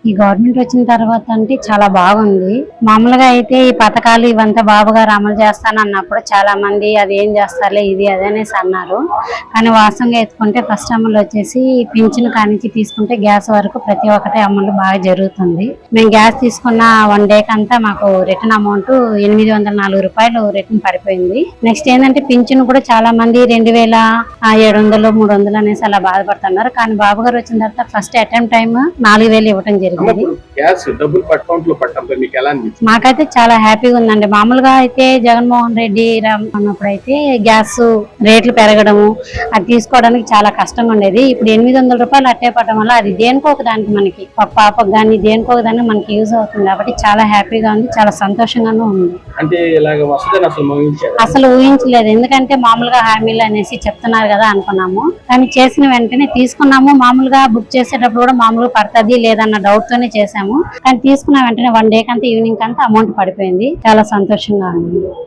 ఈ గవర్నమెంట్ వచ్చిన తర్వాత అంటే చాలా బాగుంది. మామూలుగా అయితే ఈ పథకాలు ఇవంతా బాబు గారు అమలు చేస్తానన్నప్పుడు చాలా మంది అది ఏం చేస్తారులే ఇది అదే అనేసి అన్నారు. కానీ వాస్తవంగా ఎత్తుకుంటే ఫస్ట్ అమలు వచ్చేసి పింఛన్ కానించి తీసుకుంటే గ్యాస్ వరకు ప్రతి ఒక్కటి అమలు బాగా జరుగుతుంది. మేము గ్యాస్ తీసుకున్న 1 డే కంతా మాకు రిటర్న్ అమౌంట్ 804 రూపాయలు రిటర్న్ పడిపోయింది. నెక్స్ట్ ఏంటంటే పింఛన్ కూడా చాలా మంది 2700 300 అనేసి అలా బాధపడుతున్నారు. కానీ బాబు గారు వచ్చిన తర్వాత ఫస్ట్ అటెంప్ట్ టైం 4000 ఇవ్వడం జరిగింది. మాకైతే చాలా హ్యాపీగా ఉందండి. మామూలుగా అయితే జగన్మోహన్ రెడ్డి ఉన్నప్పుడు అయితే గ్యాస్ రేట్లు పెరగడము అది తీసుకోవడానికి చాలా కష్టంగా ఉండేది. ఇప్పుడు 800 రూపాయలు అట్టే పడడం వల్ల అది దేనికో ఒక దానికి మనకి ఒక పాపకు కానీ దేనికో ఒక దానికి మనకి యూజ్ అవుతుంది కాబట్టి చాలా హ్యాపీగా ఉంది, చాలా సంతోషంగానూ ఉంది. అసలు ఊహించలేదు. ఎందుకంటే మామూలుగా హామీలు అనేసి చెప్తున్నారు కదా అనుకున్నాము. కానీ చేసిన వెంటనే తీసుకున్నాము. మామూలుగా బుక్ చేసేటప్పుడు కూడా మామూలుగా పడుతుంది లేదన్న డౌట్ తోనే చేసాము. కానీ తీసుకున్న వెంటనే 1 డే కంతా ఈవినింగ్ కంతా అమౌంట్ పడిపోయింది. చాలా సంతోషంగా ఉంది.